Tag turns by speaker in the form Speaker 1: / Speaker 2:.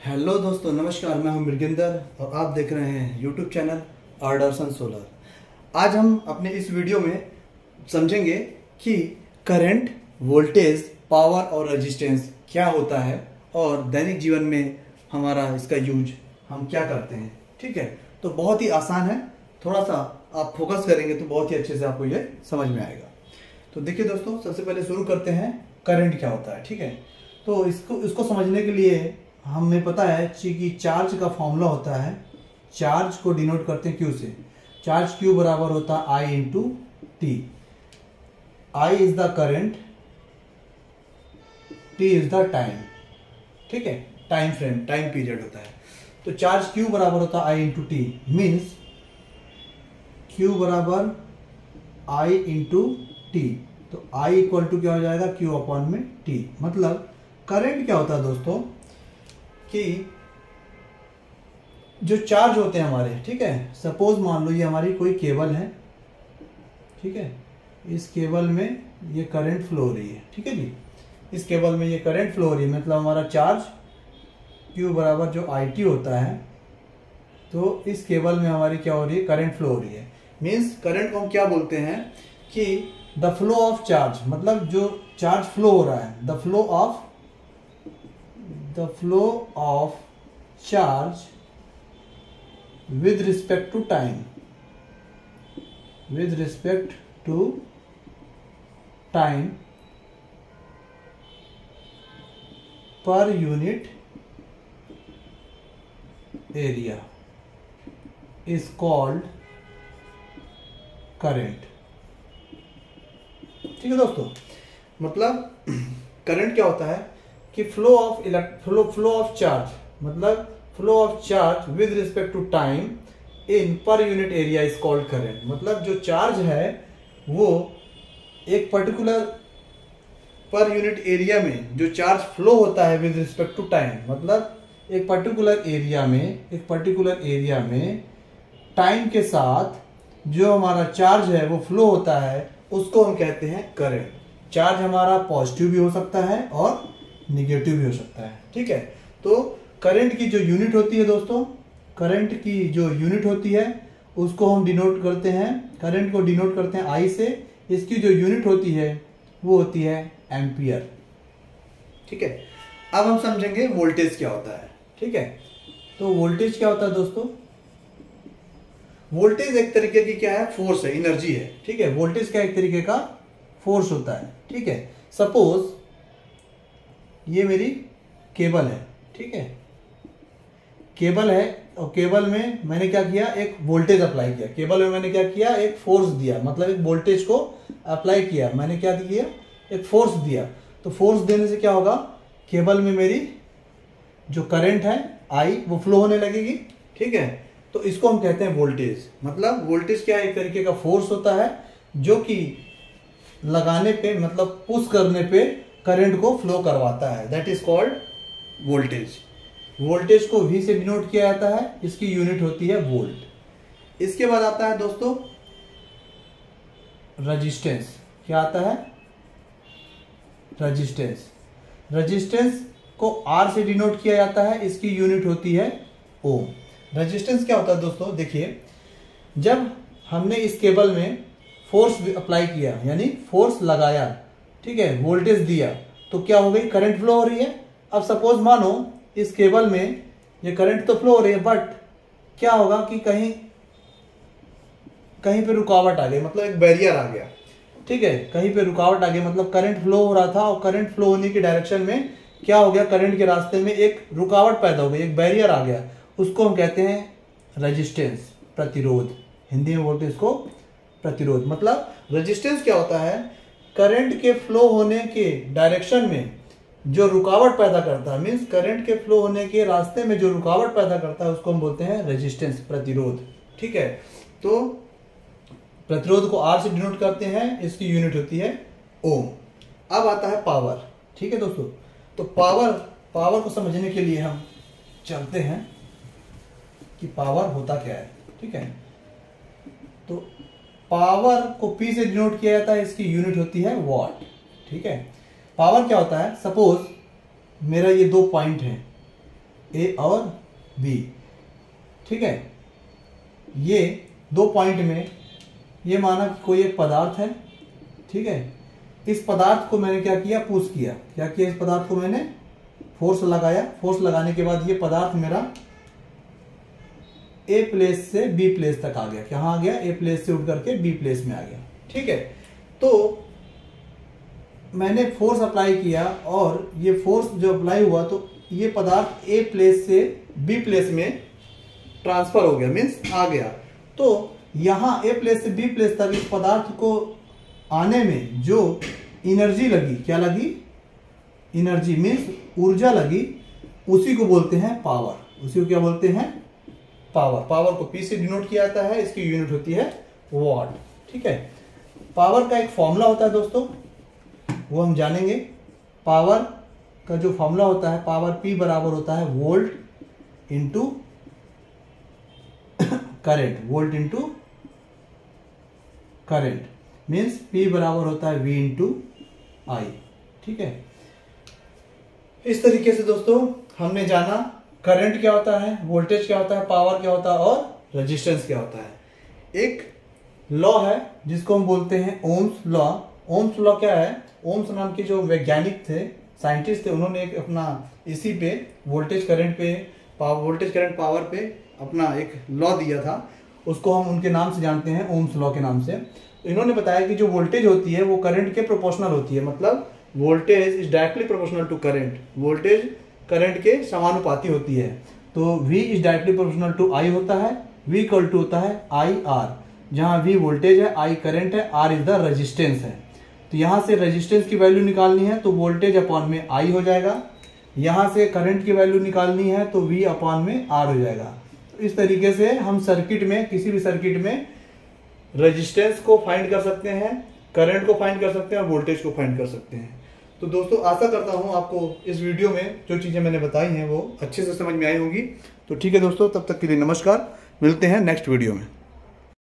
Speaker 1: Hello दोस्तों, नमस्कार। मैं हूं मृगिंदर और आप देख रहे हैं यूट्यूब चैनल आर्डरसन सोलर। आज हम अपने इस वीडियो में समझेंगे कि करंट, वोल्टेज, पावर और रेजिस्टेंस क्या होता है और दैनिक जीवन में हमारा इसका यूज हम क्या करते हैं। ठीक है, तो बहुत ही आसान है। थोड़ा सा आप फोकस करेंगे तो बहुत ही अच्छे से आपको ये समझ में आएगा। तो देखिए दोस्तों, सबसे पहले शुरू करते हैं करंट क्या होता है। ठीक है, तो इसको समझने के लिए हमें पता है कि चार्ज का फॉर्मूला होता है। चार्ज को डिनोट करते हैं क्यू से। चार्ज क्यू बराबर होता है I into T. I is the current, T is the time. ठीक है, टाइम फ्रेम, टाइम पीरियड होता है। तो चार्ज क्यू बराबर होता है I into T, means Q बराबर आई इंटू टी। तो आई इक्वल टू क्या हो जाएगा, क्यू अपॉन में टी। मतलब करंट क्या होता है दोस्तों कि जो चार्ज होते हैं हमारे, ठीक है, सपोज मान लो ये हमारी कोई केबल है। ठीक है, इस केबल में ये करंट फ्लो हो रही है। ठीक है जी, इस केबल में ये करंट फ्लो हो रही है, मतलब हमारा चार्ज Q बराबर जो IT होता है, तो इस केबल में हमारी क्या हो रही है, करंट फ्लो हो रही है। मीन्स करंट को हम क्या बोलते हैं कि द फ्लो ऑफ चार्ज, मतलब जो चार्ज फ्लो हो रहा है, the flow of charge with respect to time, with respect to time per unit area is called current। ठीक है दोस्तों, मतलब करंट क्या होता है कि फ्लो ऑफ चार्ज, मतलब flow of charge with respect to time in per unit area is called current. मतलब जो चार्ज है वो एक पर्टिकुलर पर यूनिट एरिया में जो चार्ज फ्लो होता है विद रिस्पेक्ट टू टाइम, मतलब एक पर्टिकुलर एरिया में टाइम के साथ जो हमारा चार्ज है वो फ्लो होता है, उसको हम कहते हैं करंट। चार्ज हमारा पॉजिटिव भी हो सकता है और निगेटिव भी हो सकता है। ठीक है, तो करंट की जो यूनिट होती है दोस्तों, करंट की जो यूनिट होती है उसको हम डिनोट करते हैं, करंट को डिनोट करते हैं आई से। इसकी जो यूनिट होती है वो होती है एम्पियर। ठीक है, अब हम समझेंगे वोल्टेज क्या होता है। ठीक है, तो वोल्टेज क्या होता है दोस्तों, वोल्टेज एक तरीके की क्या है, फोर्स है, एनर्जी है। ठीक है, वोल्टेज क्या एक तरीके का फोर्स होता है। ठीक है, सपोज ये मेरी केबल है। ठीक है, केबल है और केबल में मैंने क्या किया, एक वोल्टेज अप्लाई किया। केबल में मैंने क्या किया, एक फोर्स दिया, मतलब एक वोल्टेज को अप्लाई किया। मैंने क्या दिया, एक फोर्स दिया। तो फोर्स देने से क्या होगा, केबल में मेरी जो करंट है आई वो फ्लो होने लगेगी। ठीक है, तो इसको हम कहते हैं वोल्टेज। मतलब वोल्टेज क्या एक तरीके का फोर्स होता है जो कि लगाने पे, मतलब पुश करने पे करंट को फ्लो करवाता है। That is called voltage. Voltage को V से डिनोट किया जाता है, इसकी यूनिट होती है वोल्ट। इसके बाद आता है दोस्तों रेजिस्टेंस। क्या आता है, रेजिस्टेंस। रेजिस्टेंस को R से डिनोट किया जाता है, इसकी यूनिट होती है ओम। रेजिस्टेंस क्या होता है दोस्तों, देखिए, जब हमने इस केबल में फोर्स अप्लाई किया, यानी फोर्स लगाया, ठीक है, वोल्टेज दिया, तो क्या हो गई, करंट फ्लो हो रही है। अब सपोज मानो इस केबल में ये करंट तो फ्लो हो रही है, बट क्या होगा कि कहीं पे रुकावट आ गई, मतलब एक बैरियर आ गया। ठीक है, कहीं पे रुकावट आ गई, मतलब करंट फ्लो हो रहा था और करंट फ्लो होने की डायरेक्शन में क्या हो गया, करंट के रास्ते में एक रुकावट पैदा हो गई, एक बैरियर आ गया। उसको हम कहते हैं रेजिस्टेंस, प्रतिरोध। हिंदी में बोलते हैं इसको प्रतिरोध। मतलब रेजिस्टेंस क्या होता है, करंट के फ्लो होने के डायरेक्शन में जो रुकावट पैदा करता है, मीन्स करंट के फ्लो होने के रास्ते में जो रुकावट पैदा करता है, उसको हम बोलते हैं रेजिस्टेंस, प्रतिरोध। ठीक है, तो प्रतिरोध को R से डिनोट करते हैं, इसकी यूनिट होती है ओम। अब आता है पावर। ठीक है दोस्तों, तो पावर को समझने के लिए हम चलते हैं कि पावर होता क्या है। ठीक है, तो पावर को P से डिनोट किया जाता है, इसकी यूनिट होती है वॉट। ठीक है, पावर क्या होता है, सपोज मेरा ये दो पॉइंट है, ए और बी, ठीक है। ये 2 पॉइंट में ये माना कि कोई एक पदार्थ है, ठीक है। इस पदार्थ को मैंने क्या किया, पुश किया। क्या किया, इस पदार्थ को मैंने फोर्स लगाया। फोर्स लगाने के बाद ये पदार्थ मेरा ए प्लेस से बी प्लेस तक आ गया। कहाँ आ गया, ए प्लेस से उठ करके बी प्लेस में आ गया, ठीक है। तो मैंने फोर्स अप्लाई किया और ये फोर्स जो अप्लाई हुआ तो ये पदार्थ ए प्लेस से बी प्लेस में ट्रांसफर हो गया, मीन्स आ गया। तो यहाँ ए प्लेस से बी प्लेस तक इस पदार्थ को आने में जो एनर्जी लगी, क्या लगी, एनर्जी मीन्स ऊर्जा लगी, उसी को बोलते हैं पावर। उसी को क्या बोलते हैं, पावर। पावर को पी से डिनोट किया जाता है, इसकी यूनिट होती है वॉट, ठीक है। पावर का एक फॉर्मूला होता है दोस्तों, वो हम जानेंगे। पावर का जो फॉर्मूला होता है, पावर पी बराबर होता है volt into current. Volt into current means P बराबर होता है वी इंटू आई, ठीक है। इस तरीके से दोस्तों हमने जाना करंट क्या होता है, वोल्टेज क्या होता है, पावर क्या होता है और रेजिस्टेंस क्या होता है। एक लॉ है जिसको हम बोलते हैं ओम्स लॉ। ओम्स लॉ क्या है, ओम्स नाम के जो वैज्ञानिक थे, साइंटिस्ट थे, उन्होंने एक अपना इसी पे वोल्टेज करंट पे, वोल्टेज करंट पावर पे अपना एक लॉ दिया था। उसको हम उनके नाम से जानते हैं, ओम्स लॉ के नाम से। इन्होंने बताया कि जो वोल्टेज होती है वो करंट के प्रोपोर्शनल होती है, मतलब voltage is directly proportional to current. Voltage current के समानुपाती होती है। तो V is directly proportional to I होता है। V इक्वल टू होता है IR, जहां V वोल्टेज है, I करंट है, R इज द रेजिस्टेंस है। तो यहां से रेजिस्टेंस की वैल्यू निकालनी है तो वोल्टेज अपॉन में I हो जाएगा। यहां से करंट की वैल्यू निकालनी है तो V अपॉन में R हो जाएगा। तो इस तरीके से हम सर्किट में, किसी भी सर्किट में रेजिस्टेंस को फाइंड कर सकते हैं, करंट को फाइंड कर सकते हैं और वोल्टेज को फाइंड कर सकते हैं। तो दोस्तों आशा करता हूं आपको इस वीडियो में जो चीज़ें मैंने बताई हैं वो अच्छे से समझ में आई होंगी। तो ठीक है दोस्तों, तब तक के लिए नमस्कार, मिलते हैं नेक्स्ट वीडियो में।